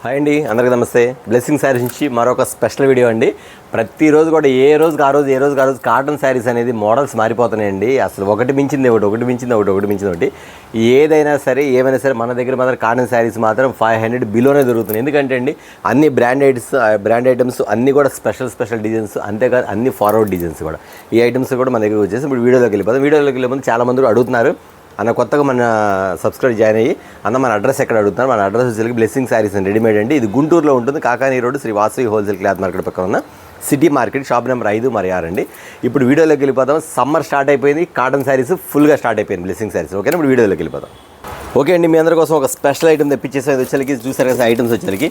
Hi అండి, అందరికీ నమస్తే. బ్లెస్సింగ్ శారీస్ నుంచి మరొక స్పెషల్ వీడియో అండి. ప్రతిరోజు కూడా ఏ రోజుకి ఆ రోజు కాటన్ శారీస్ అనేది మోడల్స్ మారిపోతున్నాయండి. అసలు ఒకటి మించింది ఒకటి. ఏదైనా సరే ఏమైనా సరే మన దగ్గర మాత్రం కాటన్ శారీస్ మాత్రం 500 బిలోనే దొరుకుతుంది. ఎందుకంటే అండి అన్ని బ్రాండ్ ఐటమ్స్ అన్నీ కూడా స్పెషల్ డిజైన్స్, అంతేకాదు అన్ని ఫార్వర్డ్ డిజైన్స్ కూడా. ఈ ఐటమ్స్ కూడా మన దగ్గర వచ్చేసి ఇప్పుడు వీడియోలోకి వెళ్ళిపోతే చాలా మంది అడుగుతున్నారు, అన్న కొత్తగా మన సబ్స్క్రైబ్ జాయిన్ అయ్యి అన్న మన అడ్రస్ ఎక్కడ అడుగుతున్నారు. మన అడ్రస్ వచ్చేసి బ్లెస్సింగ్ శారీస్ అండ్ రెడీమేడ్ అండి. ఇది గుంటూరులో ఉంటుంది, Kakani road, Sri Vasavi wholesale cloth market పక్కన ఉన్న సిటీ మార్కెట్, షాప్ నెంబర్ 5 మరియు 6 అండి. ఇప్పుడు వీడియోలోకి వెళ్ళిపోతాం. సమ్మర్ స్టార్ట్ అయిపోయింది, కాటన్ శారీస్ ఫుల్గా స్టార్ట్ అయిపోయింది బ్లెస్సింగ్ శారీస్. ఓకేనా, ఇప్పుడు వీడియోలోకి వెళ్ళిపోతాం. ఓకే అండి, మీ అందరి కోసం ఒక స్పెషల్ ఐటమ్ తెప్పించేసాం. వచ్చేసరికి చూసారు కదా ఐటమ్స్ వచ్చేసరికి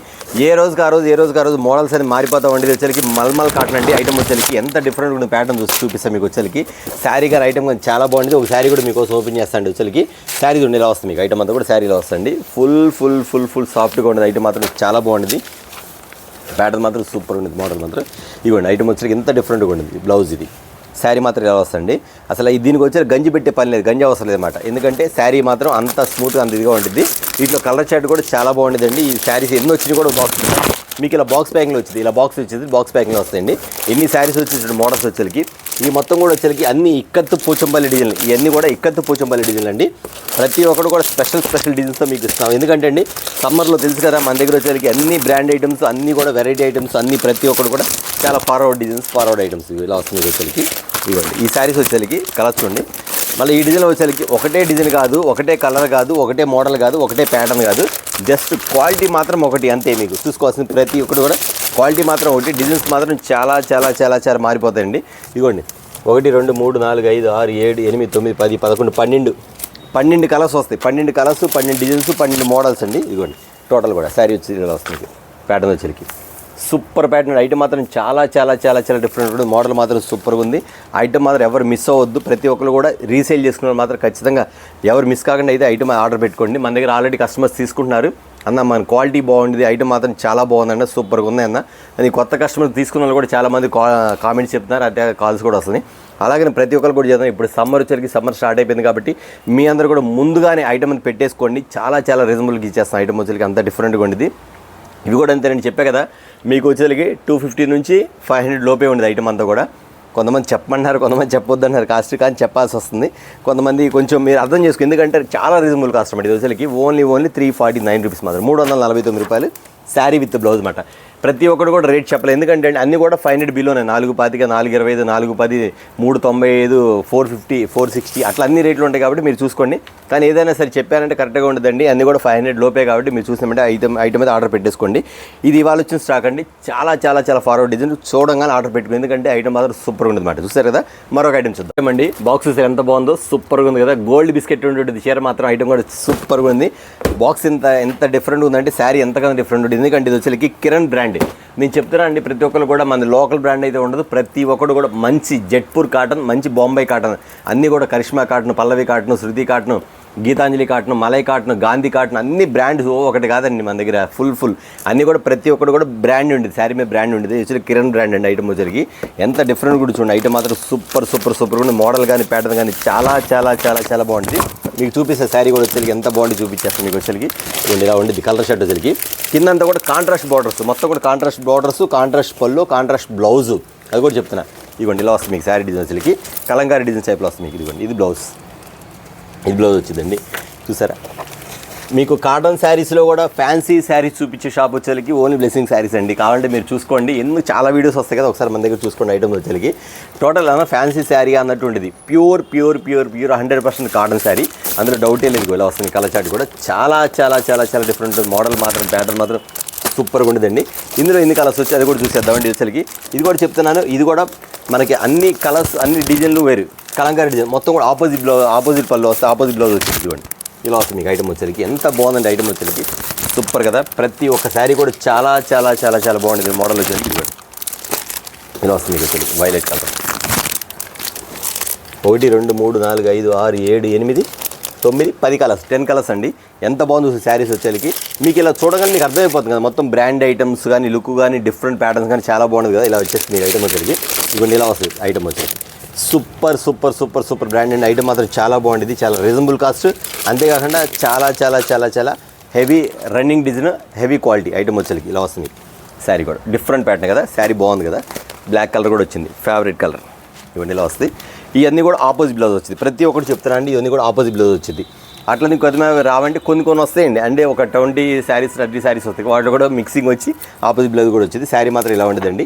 ఏ రోజుకి ఆ రోజు మోడల్స్ అని మారిపోతా ఉండేది. వచ్చేసరికి మల్మల్ కాటన్ అండి. ఐటమ్ వచ్చేసరికి ఎంత డిఫరెంట్ ఉన్న ప్యాటర్న్ చూపిస్తాం మీకు. వచ్చేసరికి శారీ గారు ఐటమ్ కానీ చాలా బాగుంటుంది. ఒక శారీ కూడా మీకోసం ఓపెన్ చేస్తాండి. వచ్చేసరికి శారీ ఉండి ఇలా వస్తుంది మీకు. ఐటమ్ అంతా కూడా శారీలో వస్తుంది. ఫుల్ సాఫ్ట్గా ఉండేది. ఐటమ్ మాత్రం చాలా బాగుంటుంది. ప్యాటర్న్ మాత్రం సూపర్ ఉండేది. మోడల్ మాత్రం ఇవ్వండి. ఐటమ్ వచ్చేసరికి ఎంత డిఫరెంట్గా ఉండేది. బ్లౌజ్ ఇది, శారీ మాత్రం ఇలా వస్తుంది. అసలు దీనికి వచ్చే గంజి పెట్టే పని లేదు, గంజి అవసరం లేదన్నమాట. ఎందుకంటే శారీ మాత్రం అంత స్మూత్గా అంత ఇదిగా ఉంటుంది. వీటిలో కలర్ చార్ట్ కూడా చాలా బాగుంటుందండి. ఈ శారీస్ ఎన్ని వచ్చినాయి కూడా బాక్స్ మీకు ఇలా బాక్స్ ప్యాకింగ్లో వచ్చింది. ఇలా బాక్స్ ప్యాకింగ్లో వస్తాయండి. ఎన్ని శారీస్ వచ్చేసి మోడల్స్ వచ్చేసరికి ఈ మొత్తం కూడా వచ్చేసరికి అన్ని ఇక్కత్తు పోచంపల్లి డిజైన్లు. ఇవన్నీ కూడా ఇక్కత్తు పోచంపల్లి డిజైన్లు అండి. ప్రతి ఒక్కరు కూడా స్పెషల్ డిజైన్స్తో మీకు ఇస్తాం. ఎందుకంటే అండి సమ్మర్లో తెలుసు కదా, మన దగ్గర వచ్చేసరికి అన్ని బ్రాండ్ ఐటమ్స్, అన్నీ కూడా వెరైటీ ఐటమ్స్, అన్ని ప్రతి ఒక్కరు కూడా చాలా ఫార్వర్డ్ ఐటమ్స్ ఇలా వస్తుంది. వచ్చేసరికి ఇవ్వండి. ఈ శారీస్ వచ్చేసరికి కలర్స్ చూడండి. మళ్ళీ ఈ డిజైన్ వచ్చేసరికి ఒకటే డిజైన్ కాదు, ఒకటే కలర్ కాదు, ఒకటే మోడల్ కాదు, ఒకటే ప్యాటర్న్ కాదు, జస్ట్ క్వాలిటీ మాత్రం ఒకటి అంతే. మీకు చూసుకోవాల్సిన ప్రతి ఒక్కటి కూడా క్వాలిటీ మాత్రం ఒకటి. డిజైన్స్ మాత్రం చాలా మారిపోతాయండి. ఇదిగోండి 1 2 3 4 5 6 7 8 9 10 11 12 కలర్స్ వస్తాయి. 12 కలర్స్, 12 డిజైన్స్, 12 మోడల్స్ అండి. ఇదిగోండి టోటల్ కూడా శారీ వచ్చి ఇలా వస్తుంది. ప్యాటర్న్ వచ్చేసరికి సూపర్ ప్యాటర్న్. ఐటమ్ మాత్రం చాలా డిఫరెంట్ ఉంటుంది. మోడల్ మాత్రం సూపర్గా ఉంది. ఐటమ్ మాత్రం ఎవరు మిస్ అవ్వద్దు. ప్రతి ఒక్కరు కూడా రీసేల్ చేసుకున్న మాత్రం ఖచ్చితంగా ఎవరు మిస్ కాకుండా అయితే ఐటమ్ ఆర్డర్ పెట్టుకోండి. మన దగ్గర ఆల్రెడీ కస్టమర్స్ తీసుకుంటున్నారు. అన్న మన క్వాలిటీ బాగుంది, ఐటమ్ మాత్రం చాలా బాగుందన్న, సూపర్గా ఉంది అన్న అని కొత్త కస్టమర్స్ తీసుకున్న వాళ్ళు కూడా చాలామంది కామెంట్స్ చెప్తున్నారు. అంటే కాల్స్ కూడా వస్తుంది. అలాగే ప్రతి ఒక్కరు కూడా చేద్దాం. ఇప్పుడు సమ్మర్ స్టార్ట్ అయిపోయింది కాబట్టి మీ అందరూ కూడా ముందుగానే ఐటమ్ పెట్టేసుకోండి. చాలా రీజనబుల్గా ఇచ్చేస్తాం. ఐటమ్ వచ్చేసరికి అంత డిఫరెంట్గా ఉండేది. ఇవి కూడా అంతే నేను చెప్పే కదా, మీకు వచ్చేసరికి 250 నుంచి 500 లోపే ఉండేది ఐటమ్ అంతా కూడా. కొంతమంది చెప్పమన్నారు, కొంతమంది చెప్పొద్దన్నారు కాస్ట్, కానీ చెప్పాల్సి వస్తుంది. కొంతమంది కొంచెం మీరు అర్థం చేసుకో, ఎందుకంటే చాలా రీజనబుల్ కాస్ట్ అన్నమాట. ఇది వచ్చేసరికి ఓన్లీ 349 రూపీస్ మాత్రం, 349 రూపాయలు శారీ విత్ బ్లౌజ్ అన్నమాట. ప్రతి ఒక్కరు కూడా రేట్ చెప్పలేదు, ఎందుకంటే అన్నీ కూడా 500 బిలోనే. 425, 425, 410, 395, 450, 460 అట్లా అన్ని రేట్లు ఉంటాయి కాబట్టి మీరు చూసుకోండి. కానీ ఏదైనా సరే చెప్పారంటే కరెక్ట్గా ఉండదండి. అన్నీ కూడా 500 లోపే కాబట్టి మీరు చూసినామంటే ఐటమ్ అయితే ఆర్డర్ పెట్టేసుకోండి. ఇది ఇవాళ వచ్చిన స్టాక్ అండి. చాలా ఫార్వర్డ్ డిజైన్. చూడంగానే ఆర్డర్ పెట్టుకోండి, ఎందుకంటే ఐటమ్ మాత్రం సూపర్గా ఉంది అన్నమాట. చూస్తారు కదా, మరొక ఐటమ్ చూద్దాం అండి. బాక్స్ ఎంత బాగుందో, సూపర్గా ఉంది కదా. గోల్డ్ బిస్కెట్ ఉంటుంది చీర మాత్రం. ఐటమ్ కూడా సూపర్గా ఉంది. బాక్స్ ఎంత డిఫరెంట్ ఉందంటే శారీ ఎంతగానో డిఫరెంట్ ఉంటుంది. ఎందుకంటే ఇది వచ్చేసరికి కిరణ్ బ్రాండ్. నేను చెప్తున్నా అండి, ప్రతి ఒక్కరు కూడా మన లోకల్ బ్రాండ్ అయితే ఉండదు. ప్రతి ఒక్కరు కూడా మంచి జెట్పూర్ కాటన్, మంచి బాంబే కాటన్, అన్నీ కూడా Karishma cotton, Pallavi cotton, Shruti cotton, Geetanjali cotton, Malai cotton, Gandhi cotton, అన్ని బ్రాండ్స్ ఒకటి కాదండి మన దగ్గర. ఫుల్ అన్నీ కూడా ప్రతి ఒక్కరు కూడా బ్రాండ్ ఉండేది. శారీ మీద బ్రాండ్ ఉండేది. యాక్చువల్లీ కిరణ్ బ్రాండ్ అండి. ఐటమ్ వచ్చేసరికి ఎంత డిఫరెంట్ కూడా చూడండి. ఐటమ్ మాత్రం సూపర్ ఉంది. మోడల్ కానీ ప్యాటర్న్ కానీ చాలా బాగుంటుంది. మీకు చూపిస్తే శారీ కూడా వచ్చేసరికి ఎంత బాగుంది చూపించేస్తాను మీకు. వచ్చేసరికి ఇలా ఉండేది కలర్ షర్ట్ వచ్చేసరికి. కిందంతా కూడా కాంట్రాస్ట్ బార్డర్స్, మొత్తం కూడా కాంట్రాస్ట్ బార్డర్స్, కాంట్రాస్ట్ పళ్ళు, కాంట్రాస్ట్ బ్లౌజు. అది కూడా చెప్తున్నా. ఇదిగోండి ఇలా వస్తుంది మీకు శారీ డిజైన్ వచ్చేసరికి. కలంకారీ డిజైన్ టైప్లో వస్తుంది మీకు. ఇదిగోండి ఇది బ్లౌజ్ వచ్చిందండి. చూసారా, మీకు కాటన్ శారీస్లో కూడా ఫ్యాన్సీ శారీస్ చూపించే షాప్ వచ్చేసరికి ఓన్లీ బ్లెస్సింగ్ శారీస్ అండి. కావాలంటే మీరు చూసుకోండి. ఎందుకు చాలా వీడియోస్ వస్తాయి కదా, ఒకసారి మన దగ్గర చూసుకోండి. ఐటమ్ వచ్చేసరికి టోటల్ అన్న ఫ్యాన్సీ శారీ అన్నట్టు ఉంటుంది. ప్యూర్ 100% కాటన్ శారీ, అందులో డౌటే లేదు. ఇలా వస్తుంది కలర్ చార్ట్ కూడా చాలా డిఫరెంట్. మోడల్ మాత్రం ప్యాటర్న్ మాత్రం సూపర్గా ఉండదండి. ఇందులో ఎన్ని కలర్స్ వచ్చి అది కూడా చూసేద్దామండి. వచ్చేసరికి ఇది కూడా చెప్తున్నాను. ఇది కూడా మనకి అన్ని కలర్స్, అన్ని డిజైన్లు వేరు. కలంకారీ డిజైన్ మొత్తం కూడా ఆపోజిట్ పళ్ళు వస్తే ఆపోజిట్ బ్లౌజ్ వచ్చేది. ఇవ్వండి ఇలా వస్తుంది మీకు. ఐటమ్ వచ్చేసరికి ఎంత బాగుందండి. ఐటమ్ వచ్చేసరికి సూపర్ కదా. ప్రతి ఒక్క శారీ కూడా చాలా బాగుంటుంది. మోడల్ వచ్చేసరికి ఇవ్వండి ఇలా వస్తుంది మీకు. వచ్చేసరికి వైలెట్ కలర్. 1 2 3 4 5 6 7 8 9 10 కలర్స్, 10 కలర్స్ అండి. ఎంత బాగుంది శారీస్ వచ్చేసరికి. మీకు ఇలా చూడగానే మీకు అర్థమైపోతుంది కదా, మొత్తం బ్రాండ్ ఐటమ్స్ కానీ, లుక్ కానీ, డిఫరెంట్ ప్యాటర్న్స్ కానీ చాలా బాగుంది కదా. ఇలా వచ్చేస్తుంది మీకు ఐటమ్ వచ్చేసరికి. ఇవన్నీ ఇలా వస్తుంది ఐటమ్ వచ్చేసి. సూపర్ బ్రాండ్ అండి. ఐటమ్ మాత్రం చాలా బాగుంటుంది. చాలా రీజనబుల్ కాస్ట్, అంతేకాకుండా చాలా heavy running design, heavy quality item వచ్చేసరికి ఇలా వస్తుంది. శారీ కూడా డిఫరెంట్ ప్యాటర్న్ కదా, శారీ బాగుంది కదా, బ్లాక్ కలర్ కూడా వచ్చింది, ఫేవరెట్ కలర్. ఇవన్నీ ఇలా వస్తాయి. ఇవన్నీ కూడా ఆపోజిట్ బ్లౌజ్ వచ్చింది. ప్రతి ఒక్కటి చెప్తాను అండి, ఇవన్నీ కూడా ఆపోజిట్ బ్లౌజ్ వచ్చింది. అట్లా కొద్దిగా రావంటే కొన్ని వస్తాయండి, అంటే ఒక 20 శారీస్ 30 శారీస్ వస్తాయి, వాటిలో కూడా మిక్సింగ్ వచ్చి ఆపోజిట్ బ్లౌజ్ కూడా వచ్చింది. శారీ మాత్రం ఇలా ఉండదండి.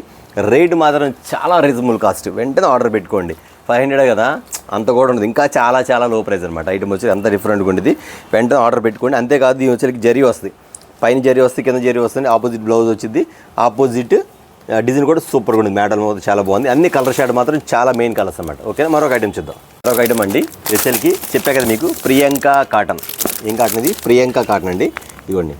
రేట్ మాత్రం చాలా రీజనబుల్ కాస్ట్. వెంటనే ఆర్డర్ పెట్టుకోండి. 500 కదా, అంత కూడా ఉండదు, ఇంకా చాలా చాలా లో ప్రైస్ అనమాట. ఐటమ్ వచ్చి అంత డిఫరెంట్గా ఉండేది. వెంటనే ఆర్డర్ పెట్టుకోండి. అంతేకాదు దీని వచ్చేసరికి జరీ వస్తుంది, పైన జరీ వస్తుంది, కింద జరీ వస్తుంది, ఆపోజిట్ బ్లౌజ్ వచ్చింది, ఆపోజిట్ డిజైన్ కూడా సూపర్గా ఉంది. మ్యాటల్ మొత్తం చాలా బాగుంది. అన్ని కలర్ షేడ్ మాత్రం చాలా మెయిన్ కలర్స్ అనమాట. ఓకేనా, మరొక ఐటమ్ చూద్దాం. మరొక ఐటమ్ అండి, వచ్చేసరికి చెప్పా కదా మీకు, ప్రియాంక కాటన్. ఏం కాటన్ ఇది? ప్రియాంక కాటన్ అండి. ఇదిగోండి,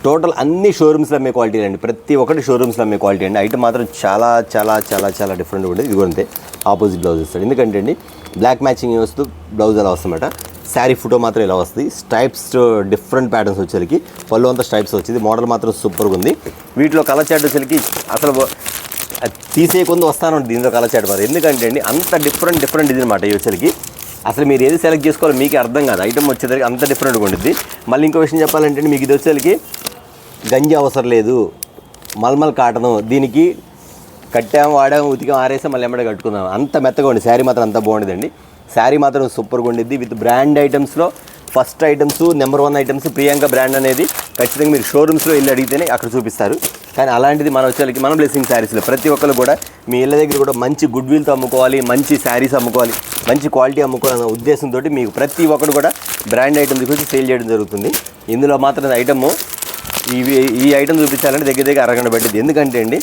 టోటల్ అన్ని షోరూమ్స్లో అమ్మే క్వాలిటీ అండి. ప్రతి ఒక్కటి షోరూమ్స్లో అమ్మే క్వాలిటీ అండి. ఐటమ్ మాత్రం చాలా చాలా చాలా చాలా డిఫరెంట్గా ఉంటుంది. ఇది కూడా అంతే, ఆపోజిట్ బ్లౌజ్ ఇస్తాడు. ఎందుకంటే అండి బ్లాక్ మ్యాచింగ్ వస్తూ బ్లౌజ్ అలా వస్తుందన్నమాట. శారీ ఫోటో మాత్రం ఇలా వస్తుంది. స్ట్రైప్స్ డిఫరెంట్ ప్యాటర్న్స్ వచ్చేసరికి, పళ్ళు అంతా స్ట్రైప్స్ వచ్చింది. మోడల్ మాత్రం సూపర్గా ఉంది. వీటిలో కలర్ చాట్ వచ్చేసరికి అసలు తీసేయకుండా వస్తాను దీనిలో కలర్ చాట్ మరి. ఎందుకంటే అండి అంత డిఫరెంట్ డిజైన్ అనమాట. ఈ వచ్చేసరికి అసలు మీరు ఏది సెలెక్ట్ చేసుకోవాలో మీకు అర్థం కాదు. ఐటమ్ వచ్చేసరికి అంత డిఫరెంట్గా ఉంటుంది. మళ్ళీ ఇంకో విషయం చెప్పాలంటే మీకు ఇది వచ్చేసరికి గంజి అవసరం లేదు, మల్మల్ కాటను. దీనికి కట్టాము, వాడాము, ఉతికాము, ఆరేసాం, మళ్ళీ ఎమ్మడే కట్టుకుందాం. అంత మెత్తగా ఉంది. శారీ మాత్రం అంత బాగుండేదండి. శారీ మాత్రం సూపర్గా ఉండిద్ది. విత్ బ్రాండ్ ఐటమ్స్లో first items, number 1 items Priyanka brand అనేది ఖచ్చితంగా మీరు షోరూమ్స్లో వెళ్ళి అడిగితేనే అక్కడ చూపిస్తారు. కానీ అలాంటిది మన వచ్చేసరికి మన బ్లెస్సింగ్ శారీస్లో ప్రతి ఒక్కరు కూడా మీ ఇళ్ళ దగ్గర కూడా మంచి గుడ్ విల్తో అమ్ముకోవాలి, మంచి శారీస్ అమ్ముకోవాలి, మంచి క్వాలిటీ అమ్ముకోవాలనే ఉద్దేశంతో మీకు ప్రతి ఒక్కరు కూడా బ్రాండ్ ఐటమ్ తీసుకొచ్చి సేల్ చేయడం జరుగుతుంది. ఇందులో మాత్రం ఐటమ్ ఈ ఐటమ్ చూపించాలంటే దగ్గర అరగంట పట్టింది. ఎందుకంటే అండి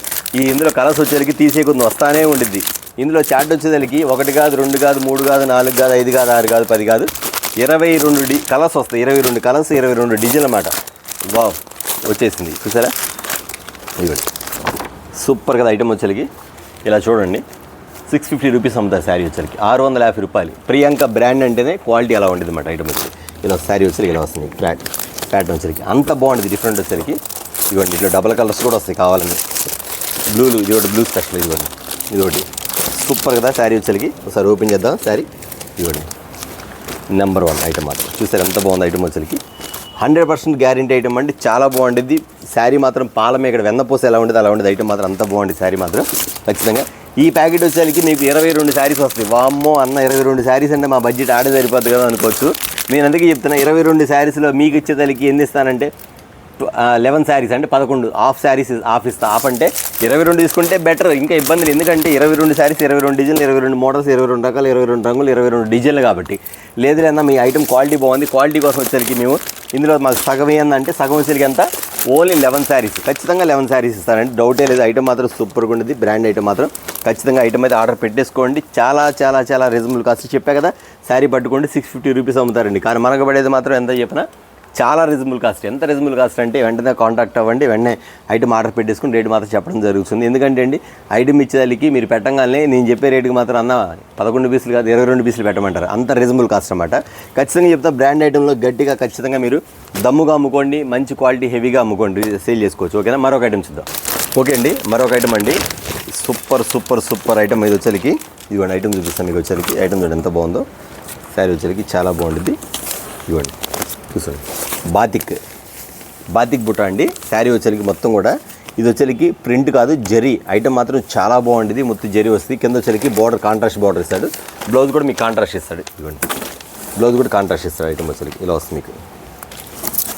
ఇందులో కలర్స్ వచ్చేసరికి తీసేకొంది వస్తానే ఉండిద్ది. ఇందులో చార్ట్ వచ్చేసరికి 1 కాదు, 2 కాదు, 3 కాదు, 4 కాదు, 5 కాదు, 6 కాదు, 10 కాదు, 22 కలర్స్ వస్తాయి. 22 కలర్స్, 22 డిజైన్ అన్నమాట. వావ్, వచ్చేసింది చూసారా. ఇవ్వండి, సూపర్ కదా ఐటమ్ వచ్చేసరికి. ఇలా చూడండి, 650 రూపీస్ అమ్ముతారు శారీ వచ్చేసరికి, 650 రూపాయలు. ప్రియాంక బ్రాండ్ అంటేనే క్వాలిటీ అలా ఉండేది అన్నమాట. ఐటమ్ వచ్చి ఇలా శారీ వచ్చేసరికి ఇలా వస్తుంది. ప్యాటర్న్ వచ్చేసరికి అంత బాగుంటుంది, డిఫరెంట్ వచ్చేసరికి. ఇవ్వండి, ఇట్లా డబల్ కలర్స్ కూడా వస్తాయి కావాలని. బ్లూలు, ఇది ఒకటి బ్లూ స్పెషల్. ఇవ్వండి, ఇది ఒకటి సూపర్ కదా శారీ వచ్చేసరికి. ఒకసారి ఓపెన్ చేద్దాం శారీ. ఇవ్వండి, నెంబర్ 1 ఐటమ్ మాత్రం చూసారు ఎంత బాగుంది ఐటమ్ వచ్చేసరికి. 100% గ్యారెంటీ ఐటమ్ అండి, చాలా బాగుంటుంది. శారీ మాత్రం పాలమే ఇక్కడ వెన్నపూస ఎలా ఉండేది అలా ఉండేది. ఐటమ్ మాత్రం అంత బాగుంటుంది శారీ మాత్రం ఖచ్చితంగా. ఈ ప్యాకెట్ వచ్చేసరికి మీకు 22 శారీస్ వస్తాయి. వామ్మో అన్న, 22 శారీస్ అంటే మా బడ్జెట్ ఆడే సరిపోద్ది కదా అనుకోవచ్చు. నేను అందుకే చెప్తున్నా, 22 శారీస్లో మీకు ఇచ్చేదానికి ఎన్ని ఇస్తానంటే 11 శారీస్ అంటే 11 హాఫ్ శారీస్ హాఫ్ ఇస్తా. హాఫ్ అంటే 22 తీసుకుంటే బెటర్, ఇంకా ఇబ్బంది. ఎందుకంటే 22 శారీస్, 22 డిజైన్లు, 22 మోడల్స్, 22 రకాలు, 22 రంగులు, 22 డిజైన్లు కాబట్టి. లేదు లేదా మీ ఐటమ్ క్వాలిటీ బాగుంది, క్వాలిటీ కోసం వచ్చేసరికి మేము ఇందులో మాకు సగం ఏంటంటే సగం వచ్చేసరికి అంతా ఓన్లీ 11 శారీస్, ఖచ్చితంగా 11 శారీస్ ఇస్తారండి, డౌటే లేదు. ఐటమ్ మాత్రం సూపర్గా ఉండేది, బ్రాండ్ ఐటమ్ మాత్రం ఖచ్చితంగా ఐటమ్ అయితే ఆర్డర్ పెట్టేసుకోండి. చాలా చాలా చాలా రీజనబుల్ కాస్ట్. చెప్పా కదా, శారీ పట్టుకోండి 650 రూపీస్ అమ్ముతారండి. కానీ మనకు పడేది మాత్రం ఎంత చెప్పినా చాలా రీజనబుల్ కాస్ట్. ఎంత రీజనబుల్ కాస్ట్ అంటే వెంటనే కాంటాక్ట్ అవ్వండి, వెంటనే ఐటమ్ ఆర్డర్ పెట్టేసుకుని రేటు మాత్రం చెప్పడం జరుగుతుంది. ఎందుకంటే అండి ఐటమ్ ఇచ్చేదానికి మీరు పెట్టగానే నేను చెప్పే రేటుకి మాత్రం అన్న 11 పీసులు కాదు 22 పీసులు పెట్టమంటారు. అంత రీజనబుల్ కాస్ట్ అనమాట. ఖచ్చితంగా చెప్తా, బ్రాండ్ ఐటెంలో గట్టిగా ఖచ్చితంగా మీరు దమ్ముగా అమ్ముకోండి, మంచి క్వాలిటీ హెవీగా అమ్ముకోండి, సేల్ చేసుకోవచ్చు. ఓకేనా, మరొక ఐటమ్ చూద్దాం. ఓకే అండి, మరొక ఐటమ్ అండి, సూపర్ సూపర్ సూపర్ ఐటమ్. ఇది వచ్చేసరికి ఇదిగోండి ఐటమ్ చూపిస్తాను మీకు. వచ్చేసరికి ఐటమ్ చూడండి ఎంత బాగుందో. శారీ వచ్చేసరికి చాలా బాగుంటుంది. ఇవ్వండి చూసుకోండి, బాతిక్ బుట్ట అండి. శారీ వచ్చేసరికి మొత్తం కూడా ఇది వచ్చేసరికి ప్రింట్ కాదు, జరీ. ఐటమ్ మాత్రం చాలా బాగుంటుంది, మొత్తం జరీ వస్తుంది. కింద వచ్చేసరికి బార్డర్ కాంట్రాస్ట్ బార్డర్ ఇస్తాడు. బ్లౌజ్ కూడా మీకు కాంట్రాస్ట్ ఇస్తాడు. ఇవ్వండి, బ్లౌజ్ కూడా కాంట్రాస్ట్ ఇస్తాడు. ఐటమ్ వచ్చేసరికి ఇలా వస్తుంది, మీకు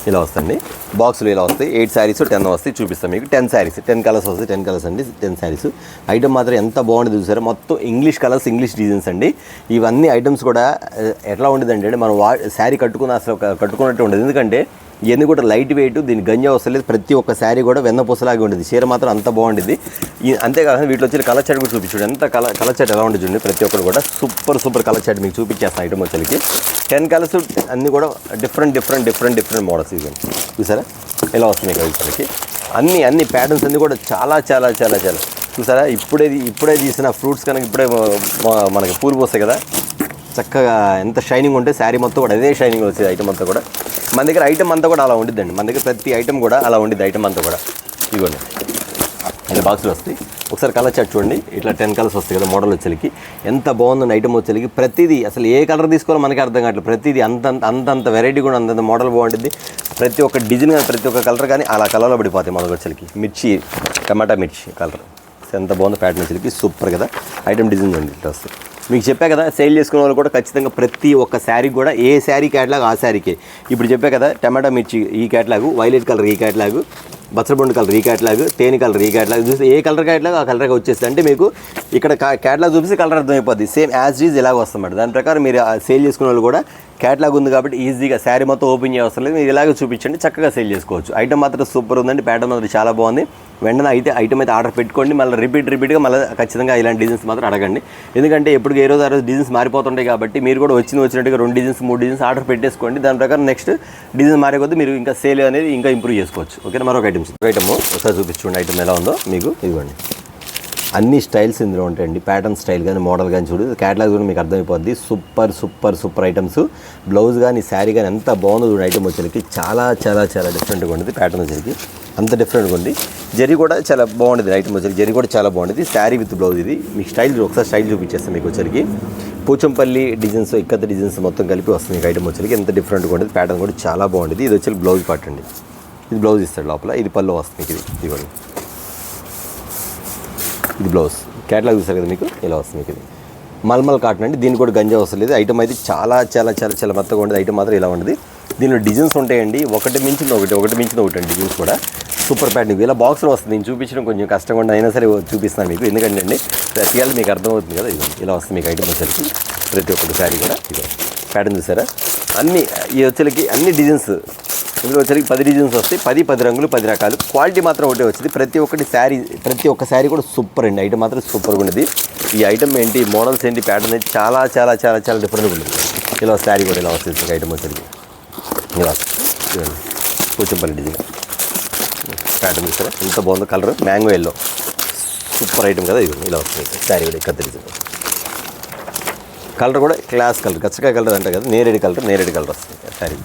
ఇలా వస్తుంది. బాక్స్లో ఇలా వస్తాయి. 8 శారీస్ 10 వస్తాయి. చూపిస్తాం మీకు. 10 శారీస్ 10 కలర్స్ వస్తాయి. 10 కలర్స్ అండి, 10 శారీస్. ఐటమ్ మాత్రం ఎంత బాగుంటుంది చూసారా. మొత్తం ఇంగ్లీష్ కలర్స్, ఇంగ్లీష్ డిజైన్స్ అండి. ఇవన్నీ ఐటమ్స్ కూడా ఎట్లా ఉండేదంటే మనం శారీ కట్టుకున్నట్టు ఉండదు. ఎందుకంటే ఇవన్నీ కూడా లైట్ వెయిట్, దీని గంజా వస్తలేదు. ప్రతి ఒక్క శారీ కూడా వెన్నపూసలాగే ఉండేది. చీర మాత్రం అంత బాగుండేది. అంతేకాకుండా వీటిలో వచ్చి కలర్ చాట్ కూడా చూపించండి. ఎంత కలర్ చాట్ ఎలా ఉంటుంది చూడండి. ప్రతి ఒక్కరు కూడా సూపర్ కలర్ చాట్ మీకు చూపించేస్తాను. ఐటమ్ వచ్చేసరికి 10 కలర్స్ అన్నీ కూడా డిఫరెంట్ మోడల్స్. ఇవి చూసారా ఎలా వస్తుంది మీకు వచ్చేసరికి. అన్ని ప్యాటర్న్స్ అన్నీ కూడా చాలా చూసారా. ఇప్పుడే తీసిన ఫ్రూట్స్ కనుక ఇప్పుడే మనకి పూలు పోస్తాయి కదా, చక్కగా ఎంత షైనింగ్ ఉంటే శారీ మొత్తం కూడా అదే షైనింగ్ వచ్చేది. ఐటమ్ అంతా కూడా మన దగ్గర ఐటమ్ అంతా కూడా అలా ఉండిద్దండి. మన దగ్గర ప్రతి ఐటమ్ కూడా అలా ఉండిద్ది. ఐటమ్ అంతా కూడా ఇవ్వండి, అది బాక్స్లో వస్తాయి. ఒకసారి కలర్ చార్ట్ చూడండి. ఇట్లా 10 కలర్స్ వస్తాయి కదా మోడల్ వచ్చేకి. ఎంత బాగుందండి ఐటమ్ వచ్చేకి. ప్రతిదీ అసలు ఏ కలర్ తీసుకోవాలో మనకి అర్థం కావట్లేదు. ప్రతిదీ అంత వెరైటీ కూడా అంతంత మోడల్ బాగుంటుంది. ప్రతి ఒక్క డిజైన్ కానీ ప్రతి ఒక్క కలర్ కానీ అలా కలర్లో పడిపోతాయి మనకు వచ్చేకి. మిర్చి, టమాటా మిర్చి కలర్ ఎంత బాగుందో ప్యాటర్న్ వచ్చేకి. సూపర్ కదా ఐటమ్ డిజైన్ ఉంది. ఇట్లా వస్తుంది. మీకు చెప్పా కదా సేల్ చేసుకునే వాళ్ళు కూడా ఖచ్చితంగా ప్రతి ఒక్క శారీ కూడా ఏ శారీ క్యాటలాగ్ ఆ శారీకే. ఇప్పుడు చెప్పా కదా టమాటా మిర్చి ఈ క్యాటలాగు, వైలెట్ కలర్ ఈ క్యాటలాగు, బచ్చరబొండు కలర్ ఈ క్యాటలాగ్, తేనె కలర్ ఈ క్యాటలాగ్ చూస్తే ఏ కలర్ క్యాటలాగ్ ఆ కలర్గా వచ్చేస్తుంది. అంటే మీకు ఇక్కడ క్యాటలాగ్ చూపిస్తే కలర్ అర్థమైపోద్ది. సేమ్ యాజ్ ఈజ్ ఇలాగ వస్తుందన్నమాట. దాని ప్రకారం మీరు సేల్ చేసుకునే వాళ్ళు కూడా క్యాటలాగ్ ఉంది కాబట్టి ఈజీగా శారీ మొత్తం ఓపెన్ చేయవసరం లేదు. మీరు ఇలాగే చూపించండి, చక్కగా సేల్ చేసుకోవచ్చు. ఐటమ్ మాత్రం సూపర్ ఉందండి. ప్యాటర్న్ మాత్రం చాలా బాగుంది. వెంటనే ఐటమ్ అయితే ఆర్డర్ పెట్టుకోండి. మళ్ళీ రిపీట్గా మళ్ళీ ఖచ్చితంగా ఇలాంటి డిజైన్స్ మాత్రం అడగండి. ఎందుకంటే ఎప్పుడు ఏ రోజు ఆ రోజు డిజైన్స్ మారిపోతుంటాయి కాబట్టి మీరు కూడా వచ్చినట్టుగా 2 డిజైన్స్ 3 డిజైన్స్ ఆర్డర్ పెట్టేసుకోండి. దాని ప్రకారం నెక్స్ట్ డిజైన్ మారే కొద్దీ మీరు ఇంకా సేల్ అనేది ఇంకా ఇంప్రూవ్ చేసుకోవచ్చు. ఓకేనా. మరొక ఐటమ్ ఒకసారి చూపించుకోండి. ఐటమ్ ఎలా ఉందో మీకు ఇవ్వండి. అన్ని స్టైల్స్ ఇందులో ఉంటాయండి. ప్యాటర్న్ స్టైల్ కానీ మోడల్ కానీ చూడు, క్యాటలాగ్ కూడా మీకు అర్థమైపోద్ది. Super items. బ్లౌజ్ కానీ శారీ కానీ ఎంత బాగుందో చూడండి. ఐటమ్ వచ్చేకి చాలా డిఫరెంట్గా ఉంటుంది. ప్యాటర్న్ వచ్చేకి అంత డిఫరెంట్గా ఉంది. జరీ కూడా చాలా బాగుంటుంది. ఐటమ్ వచ్చేకి జరీ కూడా చాలా బాగుంటుంది. శారీ విత్ బ్లౌజ్ ఇది. మీకు స్టైల్ ఒకసారి స్టైల్ చూపించేస్తాను మీకు వచ్చేకి. పోచంపల్లి డిజైన్స్, ఇక్కత డిజైన్స్ మొత్తం కలిపి వస్తుంది మీకు ఐటమ్ వచ్చేకి. ఎంత డిఫరెంట్గా ఉంటుంది. ప్యాటర్న్ కూడా చాలా బాగుంటుంది. ఇది వచ్చేకి బ్లౌజ్ పార్ట్ అండి. ఇది బ్లౌజ్ ఇస్తాడు లోపల. ఇది పళ్ళు వస్తుంది మీకు. ఇవ్వండి. ఇది బ్లౌజ్ క్యాటలాగ్ చూస్తారు కదా మీకు. ఇలా వస్తుంది మీకు. ఇది మల్మల్ కాటన్ అండి. దీనికి కూడా గంజా అవసరం లేదు. ఐటమ్ అయితే చాలా మెత్తగా ఉండేది. ఐటమ్ మాత్రం ఇలా ఉండదు. దీనిలో డిజైన్స్ ఉంటాయండి. ఒకటి మించింది ఒకటి అండి. డిజైన్స్ కూడా సూపర్ ప్యాటర్న్. ఇలా బాక్స్లో వస్తుంది. నేను చూపించడం కొంచెం కష్టంగా ఉండి అయినా సరే చూపిస్తాను మీకు. ఎందుకంటే అండి ప్రతియాలు మీకు అర్థమవుతుంది కదా. ఇది ఇలా వస్తుంది మీకు ఐటమ్ వచ్చేసి. ప్రతి ఒక్కటి శారీ కూడా ఇది ప్యాటర్న్ చూసారా. అన్ని ఈ వచ్చేకి అన్ని డిజైన్స్ ఇందులో వచ్చేకి 10 డిజైన్స్ వస్తాయి. 10 రంగులు 10 రకాలు. క్వాలిటీ మాత్రం ఒకటే వచ్చింది. ప్రతి ఒక్క శారీ కూడా సూపర్ అండి. ఐటమ్ మాత్రం సూపర్గా ఉండేది. ఈ ఐటమ్ ఏంటి, మోడల్స్ ఏంటి, ప్యాటర్న్ ఏంటి చాలా డిఫరెంట్గా ఉంది. ఇలా శారీ కూడా ఇలా వస్తుంది ఐటమ్ వచ్చేది. ఇలా పోచంపల్లి డిజైన్ ప్యాటర్న్ చూసారా ఎంత బాగుందో. Colour mango yellow super item కదా. ఇది ఇలా వస్తుంది శారీ కూడా ఇక్కత డిజైన్. కలర్ కూడా క్లాస్ కలర్, గచ్చకాయ కలర్ అంటారు కదా. నేరేడు కలర్ వస్తుంది శారీ.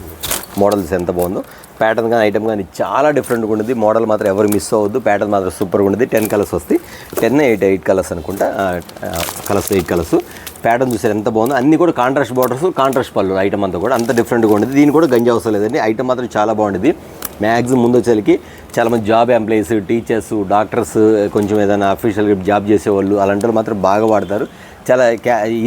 మోడల్స్ ఎంత బాగుందో. ప్యాటర్న్ కానీ ఐటమ్ కానీ చాలా డిఫరెంట్గా ఉంటుంది. మోడల్ మాత్రం ఎవరు మిస్ అవ్వద్దు. ప్యాటర్న్ మాత్రం సూపర్గా ఉంటుంది. 10 కలర్స్ వస్తాయి. 8 కలర్స్ అనుకుంటా. 8 కలర్స్. ప్యాటర్న్ చూసారు ఎంత బాగుందో. అన్నీ కూడా కాంట్రాస్ట్ బార్డర్స్, కాంట్రాస్ట్ పళ్ళు. ఐటమ్ అంతా కూడా అంత డిఫరెంట్గా ఉంటుంది. దీని కూడా గంజి అవసరం లేదండి. ఐటమ్ మాత్రం చాలా బాగుంటుంది. మ్యాక్సిమం ముందు వచ్చేసరికి చాలామంది జాబ్ ఎంప్లాయీస్, టీచర్స్, డాక్టర్స్, కొంచెం ఏదైనా అఫీషియల్గా జాబ్ చేసేవాళ్ళు అలాంటి వాళ్ళు మాత్రం బాగా వాడతారు. చాలా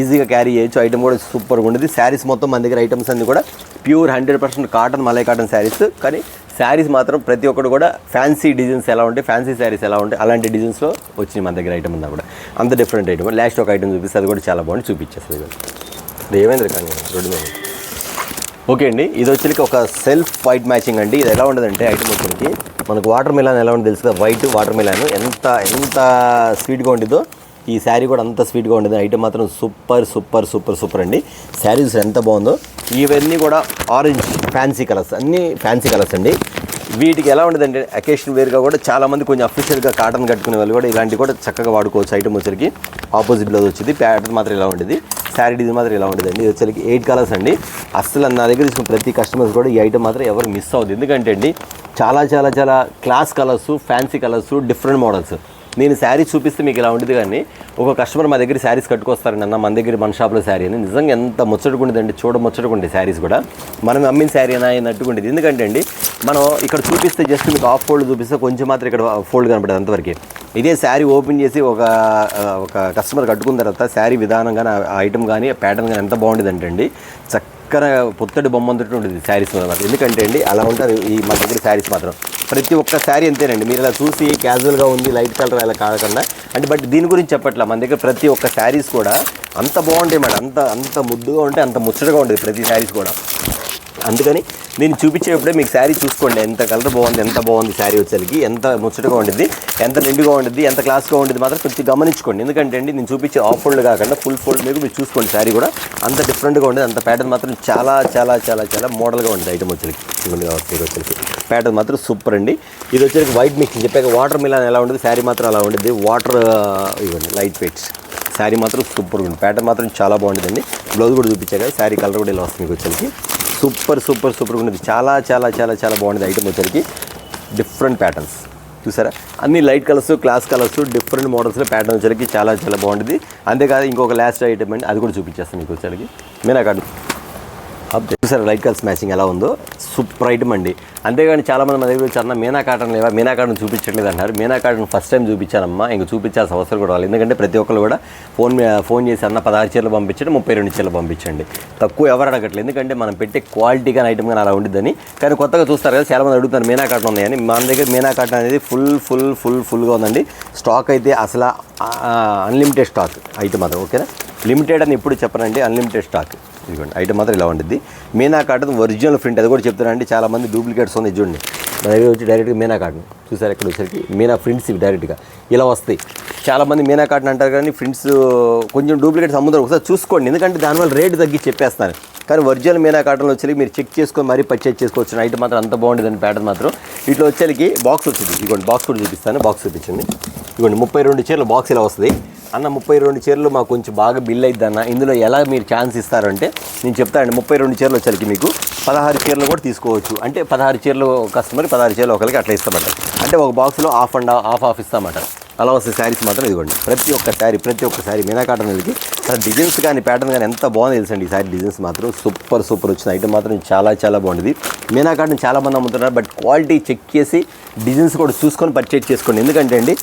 ఈజీగా క్యారీ చేయొచ్చు. ఐటమ్ కూడా సూపర్గా ఉంటుంది. శారీస్ మొత్తం మన దగ్గర ఐటమ్స్ అన్నీ కూడా pure 100% cotton, Malai cotton saris. కానీ శారీస్ మాత్రం ప్రతి ఒక్కటి కూడా ఫ్యాన్సీ డిజైన్స్ ఎలా ఉంటాయి, ఫ్యాన్సీ శారీస్ ఎలా ఉంటాయి అలాంటి డిజైన్స్లో వచ్చినాయి మన దగ్గర ఐటమ్ అంతా కూడా. అంత డిఫరెంట్ ఐటమ్. లాస్ట్ ఒక ఐటమ్ చూపిస్తే అది కూడా చాలా బాగుంది. చూపించేస్తుంది. ఏమైంది కానీ రోడ్డు మీద. ఓకే అండి. ఇది వచ్చేకి ఒక సెల్ఫ్ వైట్ మ్యాచింగ్ అండి. ఇది ఎలా ఉండదంటే ఐటమ్ వచ్చేకి మనకు వాటర్ మిలాన్ ఎలా ఉంటుంది తెలుసు కదా. వైట్ వాటర్ మిలాన్ ఎంత స్వీట్గా ఉంటుందో ఈ శారీ కూడా అంత స్వీట్గా ఉంటుంది. ఐటమ్ మాత్రం సూపర్ అండి. శారీస్ ఎంత బాగుందో. ఇవన్నీ కూడా ఆరెంజ్ ఫ్యాన్సీ కలర్స్, అన్నీ ఫ్యాన్సీ కలర్స్ అండి. వీటికి ఎలా ఉండదంటే అకేషన్ వేర్గా కూడా చాలామంది కొంచెం అఫీషియల్గా కాటన్ కట్టుకునే వాళ్ళు కూడా ఇలాంటివి కూడా చక్కగా వాడుకోవచ్చు. ఐటమ్ వచ్చరికి ఆపోజిట్ బ్లౌజ్ వచ్చింది. ప్యాటర్న్ మాత్రం ఇలా ఉండేది. శారీ డిజైన్ మాత్రం ఇలా ఉండేదండి. ఇది వచ్చరికి 8 కలర్స్ అండి. అసలు నా దగ్గర తీసుకున్న ప్రతి కస్టమర్స్ కూడా ఈ ఐటమ్ మాత్రం ఎవరు మిస్ అవ్వదు. ఎందుకంటే అండి చాలా class colours, fancy colours, different models. నేను శారీ చూపిస్తే మీకు ఇలా ఉండేది. కానీ ఒక కస్టమర్ మా దగ్గర శారీస్ కట్టుకొస్తారండి. అన్న మన షాప్లో శారీ అని నిజంగా ఎంత ముచ్చటకుండేదండి. ముచ్చటకుండే శారీస్ కూడా మనం అమ్మిన శారీ అన్నట్టుకుండేది. ఎందుకంటే అండి మనం ఇక్కడ చూపిస్తే జస్ట్ మీకు హాఫ్ ఫోల్డ్ చూపిస్తే కొంచెం మాత్రం ఇక్కడ ఫోల్డ్ కనపడేది అంతవరకు. ఇదే శారీ ఓపెన్ చేసి ఒక కస్టమర్ కట్టుకున్న తర్వాత శారీ విధానం కానీ ఆ ఐటమ్ కానీ ప్యాటర్న్ కానీ ఎంత బాగుండేదంటే అండి చక్కగా పుత్తడి బొమ్మ అంతటి ఉంటుంది శారీస్ అన్నమాట. ఎందుకంటే అండి అలా ఉంటారు ఈ మన దగ్గర శారీస్ మాత్రం. ప్రతి ఒక్క శారీ అంతేనండి. మీరు ఇలా చూసి క్యాజువల్గా ఉంది లైట్ కలర్ అలా కాకుండా అంటే బట్ దీని గురించి చెప్పట్లా. మన దగ్గర ప్రతి ఒక్క శారీస్ కూడా అంత బాగుంటాయి మేడం. అంత ముద్దుగా ఉంటే అంత ముచ్చటగా ఉంటుంది ప్రతి శారీస్ కూడా. అందుకని నేను చూపించేప్పుడే మీకు శారీ చూసుకోండి. ఎంత కలర్ బాగుంది, ఎంత బాగుంది శారీ వచ్చేసరికి, ఎంత ముచ్చటగా ఉంటుంది, ఎంత నిండుగా ఉంటుంది, ఎంత క్లాస్గా ఉంటుంది మాత్రం కొంచెం గమనించుకోండి. ఎందుకంటే అండి నేను చూపించే హాఫ్ ఫోల్డ్ కాకుండా ఫుల్ ఫోల్డ్ మీరు చూసుకోండి. శారీ కూడా అంత డిఫరెంట్గా ఉంటుంది. అంత ప్యాటర్న్ మాత్రం చాలా మోడల్గా ఉంటుంది ఐటమ్ వచ్చేసరికి. ప్యాటర్న్ మాత్రం సూపర్ అండి. ఇది వచ్చేసరికి వైట్ మిక్సింగ్ చెప్పాక వాటర్ మిలాన్ ఎలా ఉంటుంది శారీ మాత్రం అలా ఉంటుంది. వాటర్ ఇవ్వండి లైట్ వెయిట్స్. శారీ మాత్రం సూపర్గా ఉంటుంది. ప్యాటర్న్ మాత్రం చాలా బాగుంటుందండి. బ్లౌజ్ కూడా చూపించాక శారీ కలర్ కూడా ఇలా వస్తుంది మీకు వచ్చేసరికి. సూపర్గా ఉంటుంది. చాలా బాగుంటుంది ఐటమ్ వచ్చేసరికి. డిఫరెంట్ ప్యాటర్న్స్ చూసారా అన్ని light colours, class colours, different మోడల్స్లో ప్యాటర్న్ వచ్చేసరికి చాలా చాలా బాగుంటుంది. అంతేకాదు ఇంకొక లాస్ట్ ఐటమ్ అండి, అది కూడా చూపించేస్తాను మీకు వచ్చేసరికి. మీనాకార్డ్ చూసారా లైట్ కలర్స్ మ్యాచింగ్ ఎలా ఉందో, సూపర్ ఐటమ్ అండి. అంతేగాని చాలామంది మన దగ్గర వచ్చి అన్న మీనా కాటన్ లేవా, మీనా కాటన్ చూపించట్లేదు అంటారు. మీనా కాటన్ ఫస్ట్ టైం చూపించానమ్మా, ఇంక చూపించాల్సిన అవసరం కూడా రాలేదు. ఎందుకంటే ప్రతి ఒక్కరు కూడా ఫోన్ చేసి అన్న 16 చీరలు పంపించండి, 32 చీరలు పంపించండి, తక్కువ ఎవరు అడగట్లేదు. ఎందుకంటే మనం పెట్టే క్వాలిటీ కానీ ఐటమ్ కానీ అలా ఉండిద్దని. కానీ కొత్తగా చూస్తారు కదా చాలామంది అడుగుతారు మీనా కాటన్ ఉన్నాయని. మన దగ్గర మీనా కాటన్ అనేది ఫుల్గా ఉందండి. స్టాక్ అయితే అసలు అన్లిమిటెడ్ స్టాక్ ఐటమ్ మాత్రం, ఓకేనా. లిమిటెడ్ అని ఎప్పుడు చెప్పనండి, అన్లిమిటెడ్ స్టాక్. ఇదిగోండి ఐటమ్ మాత్రం ఇలా ఉంటుంది. మీనా కాటన్ ఒరిజినల్ ప్రింట్, అది కూడా చెప్తానండి. చాలామంది డూప్లికేట్స్ ఉంది చూడండి, మన దగ్గర వచ్చి డైరెక్ట్గా మీనా కాటన్ చూసారు. ఎక్కడ వచ్చేసరికి మీనా ప్రింట్స్ ఇవి డైరెక్ట్గా ఇలా వస్తాయి. చాలామంది మీనా కాటన్ అంటారు కానీ ప్రింట్స్ కొంచెం డూప్లికేట్స్ అమ్ముతారు, ఒకసారి చూసుకోండి. ఎందుకంటే దానివల్ల రేటు తగ్గి చెప్పేస్తాను. కానీ ఒరిజినల్ మీనా కాటన్లో వచ్చేసరికి మీరు చెక్ చేసుకొని మరీ పర్చేజ్ చేసుకోవచ్చు. ఐటమ్ మాత్రం అంత బాగుంటుందండి. ప్యాటర్న్ మాత్రం ఇట్లా వచ్చేసరికి బాక్స్ వచ్చింది. ఇదిగోండి బాక్స్ కూడా చూపిస్తాను. బాక్స్ చూపించింది. ఇదిగోండి 32 చీరలు బాక్స్ ఇలా వస్తుంది అన్న. 32 చీరలు మాకు కొంచెం బాగా బిల్ అయిద్ది అన్న, ఇందులో ఎలా మీరు ఛాన్స్ ఇస్తారంటే నేను చెప్తానండి. 32 చీరలు వచ్చేసరికి మీకు 16 చీరలు కూడా తీసుకోవచ్చు. అంటే 16 చీరలు కస్టమర్, 16 చీరలు ఒకరికి అట్లా ఇస్తామంట. అంటే ఒక బాక్స్లో హాఫ్ ఇస్తామంట. అలా వస్తే శారీస్ మాత్రం ఇదిగోండి ప్రతి ఒక్క శారీ మీనా కాటన్ వెళ్ళి అసలు డిజైన్స్ కానీ ప్యాటర్న్ కానీ ఎంత బాగుంది తెలుసండి. ఈ శారీ డిజైన్స్ మాత్రం సూపర్ వచ్చిన ఐటమ్ మాత్రం చాలా బాగుంది. మీనా కాటన్ చాలామంది అమ్ముతున్నారు, బట్ క్వాలిటీ చెక్ చేసి డిజైన్స్ కూడా చూసుకొని పర్చేజ్ చేసుకోండి. ఎందుకంటే అండి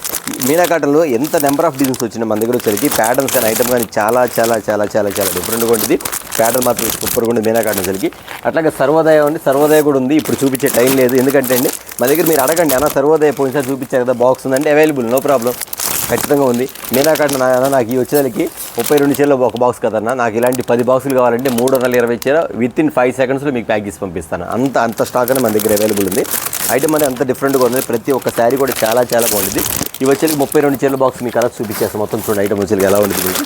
మీనా కాటన్లో ఎంత నెంబర్ ఆఫ్ డిజైన్స్ వచ్చినా మన దగ్గర వచ్చేసరికి ప్యాటర్న్స్ కానీ ఐటమ్ కానీ చాలా డిఫరెంట్గా ఉంటుంది. ప్యాటర్న్ మాత్రం సూపర్గా ఉంది మీనా కాటన్ వచ్చేసరికి. అట్లాగే సర్వోదయ ఉంది, సర్వోదయ కూడా ఉంది. ఇప్పుడు చూపించే టైం లేదు, ఎందుకంటే అండి మా దగ్గర మీరు అడగండి అన్న సర్వోదయ పోయినసారి చూపించారు కదా బాక్స్ ఉందంటే అవైలబుల్, నో ప్రాబ్లం, ఖచ్చితంగా ఉంది. మీనా కాటన్ నాకు ఈ వచ్చేసరికి 32 చీరలు ఒక బాక్స్ కదన్నా, నాకు ఇలాంటి 10 బాక్సులు కావాలంటే 320 చీర వితిన్ 5 సెకండ్స్లో మీకు ప్యాక్ చేసి పంపిస్తాను. అంత స్టాక్ అని మన దగ్గర అవైలబుల్ ఉంది. ఐటమ్ అనేది అంత డిఫరెంట్గా ఉంది. ప్రతి ఒక్క శారీ కూడా చాలా బాగుంది. ఇవి వచ్చేసరికి 32 చీరల బాక్స్ మీకు కలర్స్ చూపించేస్తాను. మొత్తం చూడండి ఐటమ్ వచ్చేసరికి ఎలా ఉంటుంది. మీకు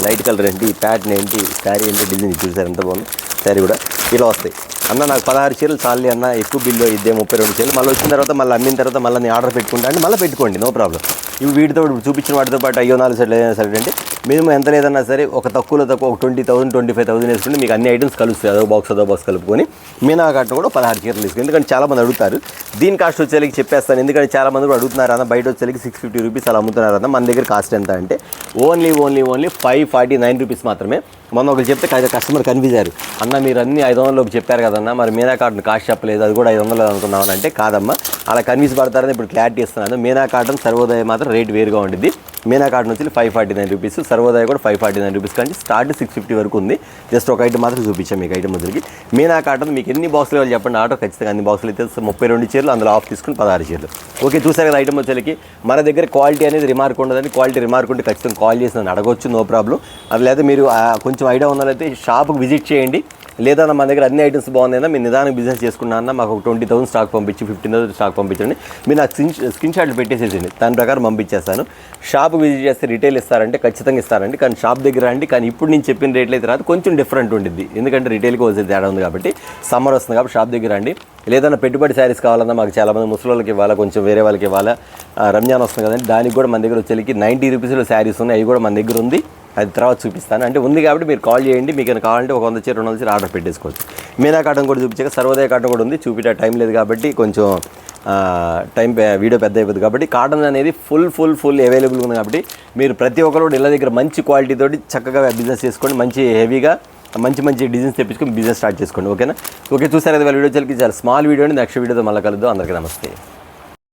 లైట్ కలర్ ఏంటి, ప్యాటర్న్ ఏంటి, శారీ ఏంటి, డిజైన్ చూసారు ఎంత బాగుంది. శారీ కూడా ఇలా వస్తాయి. అన్న నాకు 16 చీరలు చాలే అన్న, ఎక్కువ బిల్లు ఇద్దే 32 చీరలు. మళ్ళీ వచ్చిన తర్వాత మళ్ళీ అమ్మిన తర్వాత మళ్ళీ నేను ఆర్డర్ పెట్టుకుంటా అంటే మళ్ళీ పెట్టుకోండి, నో ప్రాబ్లం. ఇవి వీటితో చూపించిన వాటితో పాటు అయ్యో 4 సెట్లు అయినా సరే అంటే మినిమం ఎంత లేదన్నా సరే ఒక తక్కువ ఒక 20,000 25,000 వేసుకుంటే మీకు అన్ని ఐటమ్స్ కలుస్తాయి. అదో బాక్స్ కలుపుకొని మీనా కాటన్ కూడా 16 చీరలు తీసుకుని. ఎందుకంటే చాలామంది అడుగుతారు. దీని కాస్ట్ వచ్చేసరికి చెప్పేస్తాను, ఎందుకంటే చాలామంది కూడా అడుగుతున్నారు అన్న, బయట వచ్చేసరికి 650 రూపీస్ అలా అమ్ముతున్నారు అన్న. మన దగ్గర కాస్ట్ ఎంత అంటే ఓన్లీ 549 రూపీస్ మాత్రమే. మొన్న ఒకరు చెప్తే కస్టమర్ కన్ఫ్యూజ్ అయ్యారు, అన్న మీరు అన్ని 500లోకి చెప్పారు కదన్నా, మరి మీనా కాటన్ కాస్ట్ చెప్పలేదు, అది కూడా 500 అనుకున్నామని. అంటే కాదమ్మా, అలా కన్ఫ్యూజ్ పడతారని ఇప్పుడు క్లారిటీ ఇస్తున్నాను. మీనా కాటన్ సర్వోదయ మాత్రం రేట్ వేరుగా ఉంటుంది. మీనా కాటన్ వచ్చి 549 రూపీస్, సర్వోదయ కూడా 549 రూపీస్ కానీ స్టార్ట్ 650 వరకు ఉంది. జస్ట్ ఒక ఐటమ్ మాత్రం చూపించాం మీకు. ఐటమ్ వదిలికి మీనా కాటన్ మీకు ఎన్ని బాక్సులు కావాలి చెప్పండి, ఆర్డర్ ఖచ్చితంగా అన్ని బాక్సులు అయితే 32 చీరలు, అందులో ఆఫ్ తీసుకుని 16 చీరలు. ఓకే చూసారు కదా ఐటమ్ వచ్చేసరికి. మన దగ్గర క్వాలిటీ అనేది రిమార్క్ ఉండదని, క్వాలిటీ రిమార్క్ ఉంటే ఖచ్చితంగా కాల్ చేసి నన్ను అడగొచ్చు, నో ప్రాబ్లం. అది లేదా మీరు కొంచెం ఐడియా ఉన్నట్లయితే షాప్కి విజిట్ చేయండి. లేదా మన దగ్గర అన్ని ఐటమ్స్ బాగున్నాయన్నా, మీరు నిదానంగా బిజినెస్ చేసుకున్నా అన్న, మాకు 20,000 స్టాక్ పంపించి 15,000 స్టాక్ పంపించండి, మీరు నాకు స్క్రీన్ షాట్లు పెట్టేసేయండి, దాని ప్రకారం పంపించేస్తాను. షాప్ విజిట్ చేస్తే రిటైల్ ఇస్తారంటే ఖచ్చితంగా ఇస్తారండి, కానీ షాప్ దగ్గర రండి. కానీ ఇప్పుడు నేను చెప్పిన రేట్లు అయితే రాదు, కొంచెం డిఫరెంట్ ఉంటుంది. ఎందుకంటే రిటైల్కి హోల్సేల్ తేడా ఉంది కాబట్టి. సమ్మర్ వస్తుంది కాబట్టి షాప్ దగ్గర రండి. లేదన్నా పెట్టుబడి శారీస్ కావాలన్నా, మాకు చాలామంది ముసలిళ్ళకి ఇవ్వాలా, కొంచెం వేరే వాళ్ళకి ఇవ్వాలా, రంజాన్ వస్తుంది కదండి, దానికి కూడా మన దగ్గర వచ్చేసరికి 90 రూపీస్లో శారీస్ ఉన్నాయి, అవి కూడా మన దగ్గర ఉంది. అది తర్వాత చూపిస్తాను. అంటే ఉంది కాబట్టి మీరు కాల్ చేయండి, మీకు కావాలంటే ఒక 100 చీర 200 చీర ఆర్డర్ పెట్టేసుకోవచ్చు. మీనా కాటన్ కూడా చూపించాక సర్వోదయ కాటన్ కూడా ఉంది, చూపించే టైం లేదు కాబట్టి కొంచెం వీడియో పెద్ద అయిపోతుంది కాబట్టి. కాటన్ అనేది ఫుల్ అవైలబుల్ ఉంది కాబట్టి మీరు ప్రతి ఒక్కరు ఇళ్ళ దగ్గర మంచి క్వాలిటీ తోటి చక్కగా బిజినెస్ చేసుకోండి. మంచి హెవీగా మంచి డిజైన్స్ తెప్పించుకొని బిజినెస్ స్టార్ట్ చేసుకోండి. ఓకేనా? ఓకే చూసారు కదా వీడియో చాలా స్మాల్ వీడియో అండి. నెక్స్ట్ వీడియోతో మళ్ళీ కలుద్దాం. అందరికీ నమస్తే.